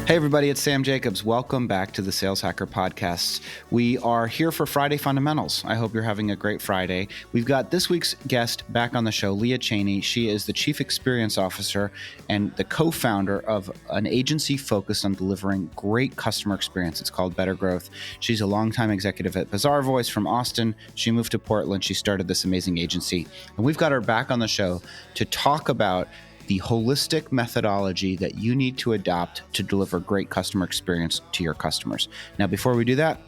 Hey everybody, it's Sam Jacobs. Welcome back to the Sales Hacker Podcast. We are here for Friday Fundamentals. I hope you're having a great Friday. We've got this week's guest back on the show, Leah Chaney. She is the Chief Experience Officer and the co-founder of an agency focused on delivering great customer experience. It's called Better Growth. She's a longtime executive at Bazaar Voice from Austin. She moved to Portland. She started this amazing agency. And we've got her back on the show to talk about the holistic methodology that you need to adopt to deliver great customer experience to your customers. Now, before we do that,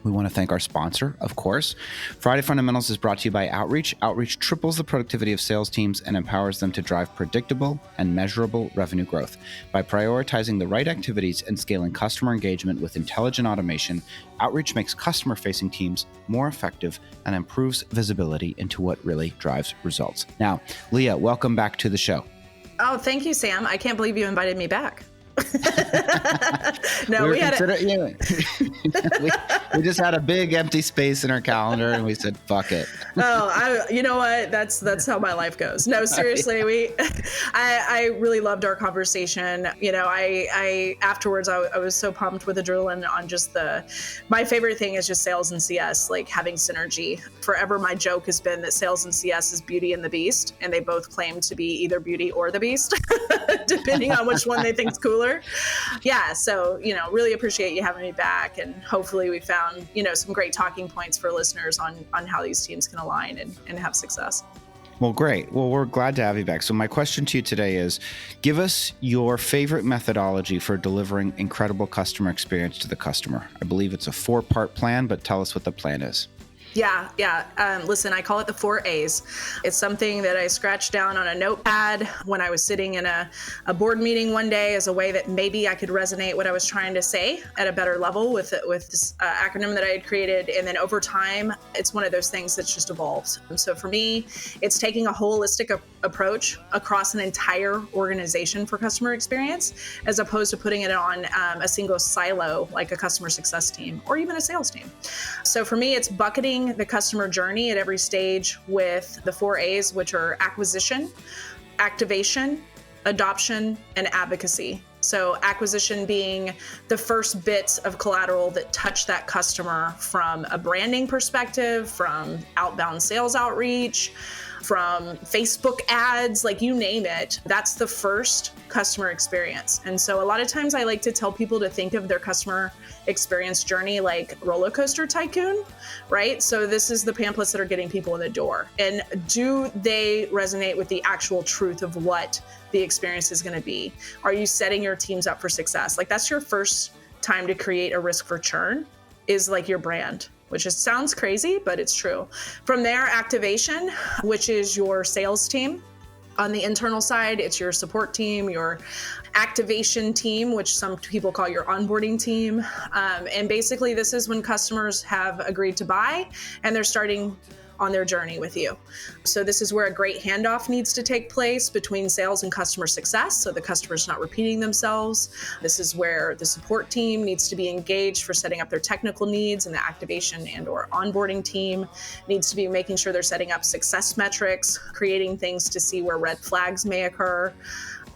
we want to thank our sponsor, of course. Friday Fundamentals is brought to you by Outreach. Outreach triples the productivity of sales teams and empowers them to drive predictable and measurable revenue growth. By prioritizing the right activities and scaling customer engagement with intelligent automation, Outreach makes customer-facing teams more effective and improves visibility into what really drives results. Now, Leah, welcome back to the show. Oh, thank you, Sam. I can't believe you invited me back. No, we just had a big empty space in our calendar and we said, fuck it. You know what? That's how my life goes. No, seriously, I really loved our conversation. You know, I afterwards, I was so pumped with adrenaline on just my favorite thing is just sales and CS, like having synergy. Forever, my joke has been that sales and CS is Beauty and the Beast, and they both claim to be either Beauty or the Beast, depending on which one they think's cooler. Yeah, so, really appreciate you having me back, and hopefully we found, some great talking points for listeners on how these teams can align and have success. Well, great. Well, we're glad to have you back. So my question to you today is, give us your favorite methodology for delivering incredible customer experience to the customer. I believe it's a 4-part plan, but tell us what the plan is. Yeah. Listen, I call it the 4 A's. It's something that I scratched down on a notepad when I was sitting in a board meeting one day as a way that maybe I could resonate what I was trying to say at a better level with this acronym that I had created. And then over time, it's one of those things that's just evolved. And so for me, it's taking a holistic approach across an entire organization for customer experience, as opposed to putting it on a single silo like a customer success team or even a sales team. So for me, it's bucketing the customer journey at every stage with the 4 A's, which are acquisition, activation, adoption, and advocacy. So acquisition being the first bits of collateral that touch that customer from a branding perspective, from outbound sales outreach, from Facebook ads, like you name it. That's the first customer experience. And so a lot of times I like to tell people to think of their customer experience journey like roller coaster tycoon, right? So this is the pamphlets that are getting people in the door. And do they resonate with the actual truth of what the experience is going to be? Are you setting your teams up for success? Like that's your first time to create a risk for churn, is like your brand, which sounds crazy, but it's true. From there, activation, which is your sales team. On the internal side, it's your support team, your activation team, which some people call your onboarding team. And basically, this is when customers have agreed to buy and they're starting on their journey with you. So this is where a great handoff needs to take place between sales and customer success, so the customer's not repeating themselves. This is where the support team needs to be engaged for setting up their technical needs, and the activation and or onboarding team needs to be making sure they're setting up success metrics, creating things to see where red flags may occur.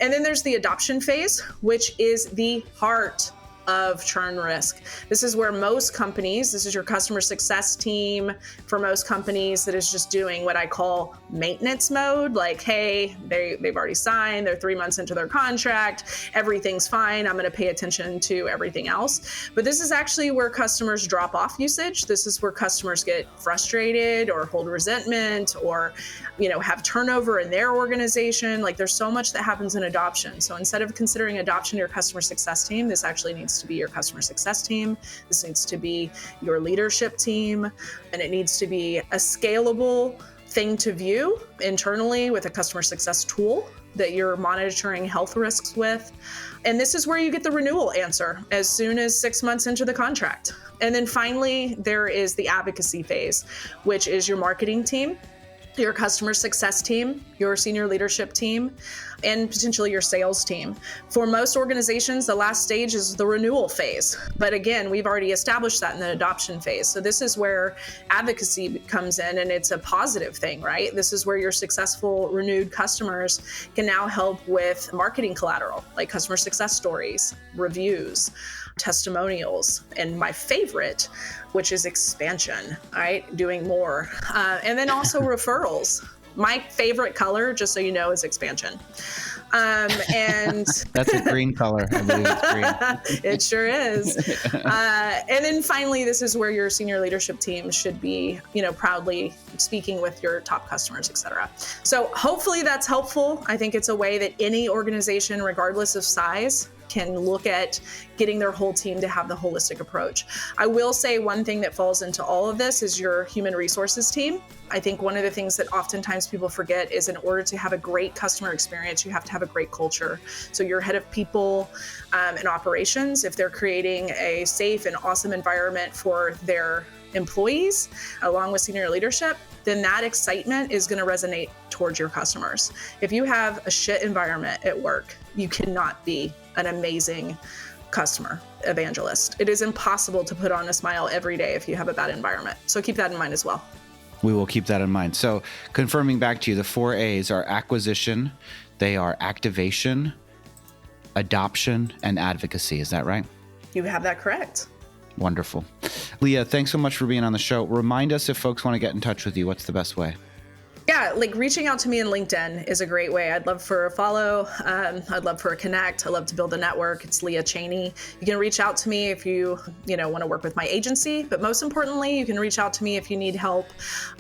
And then there's the adoption phase, which is the heart of churn risk. This is where most companies, this is your customer success team for most companies that is just doing what I call maintenance mode. Like, hey, they've already signed, they're 3 months into their contract, everything's fine, I'm going to pay attention to everything else. But this is actually where customers drop off usage. This is where customers get frustrated or hold resentment or, have turnover in their organization. Like there's so much that happens in adoption. So instead of considering adoption your customer success team, this actually needs to be your customer success team. This needs to be your leadership team, and it needs to be a scalable thing to view internally with a customer success tool that you're monitoring health risks with. And this is where you get the renewal answer as soon as 6 months into the contract. And then finally, there is the advocacy phase, which is your marketing team. your customer success team, your senior leadership team, and potentially your sales team. For most organizations, the last stage is the renewal phase. But again, we've already established that in the adoption phase. So this is where advocacy comes in, and it's a positive thing, right? This is where your successful renewed customers can now help with marketing collateral, like customer success stories, reviews, testimonials, and my favorite, which is expansion, right? Doing more. And then also referrals. My favorite color, just so you know, is expansion. And that's a green color. I believe it's green. It sure is. And then finally, this is where your senior leadership team should be, proudly speaking with your top customers, et cetera. So hopefully that's helpful. I think it's a way that any organization, regardless of size, can look at getting their whole team to have the holistic approach. I will say one thing that falls into all of this is your human resources team. I think one of the things that oftentimes people forget is in order to have a great customer experience, you have to have a great culture. So your head of people and operations, if they're creating a safe and awesome environment for their employees, along with senior leadership, then that excitement is going to resonate towards your customers. If you have a shit environment at work, you cannot be an amazing customer evangelist. It is impossible to put on a smile every day if you have a bad environment. So keep that in mind as well. We will keep that in mind. So confirming back to you, the 4 A's are acquisition, they are activation, adoption, and advocacy. Is that right? You have that correct. Wonderful. Leah, thanks so much for being on the show. Remind us if folks want to get in touch with you, what's the best way? Yeah, like reaching out to me in LinkedIn is a great way. I'd love for a follow. I'd love for a connect. I'd love to build a network. It's Leah Chaney. You can reach out to me if you want to work with my agency. But most importantly, you can reach out to me if you need help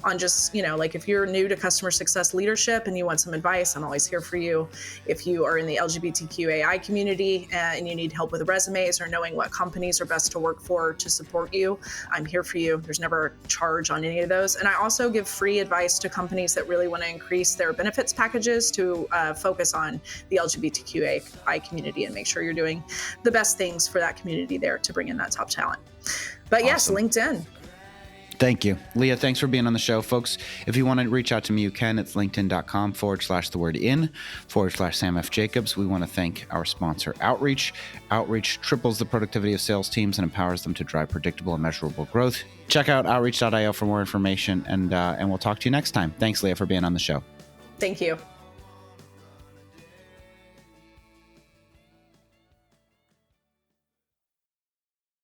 on just, like if you're new to customer success leadership and you want some advice, I'm always here for you. If you are in the LGBTQAI community and you need help with resumes or knowing what companies are best to work for to support you, I'm here for you. There's never a charge on any of those. And I also give free advice to companies that really want to increase their benefits packages to focus on the LGBTQAI community and make sure you're doing the best things for that community there to bring in that top talent. But yes, Awesome. LinkedIn. Thank you. Leah, thanks for being on the show. Folks, if you want to reach out to me, you can. It's linkedin.com/in/Sam F. Jacobs. We want to thank our sponsor, Outreach. Outreach triples the productivity of sales teams and empowers them to drive predictable and measurable growth. Check out outreach.io for more information, and we'll talk to you next time. Thanks, Leah, for being on the show. Thank you.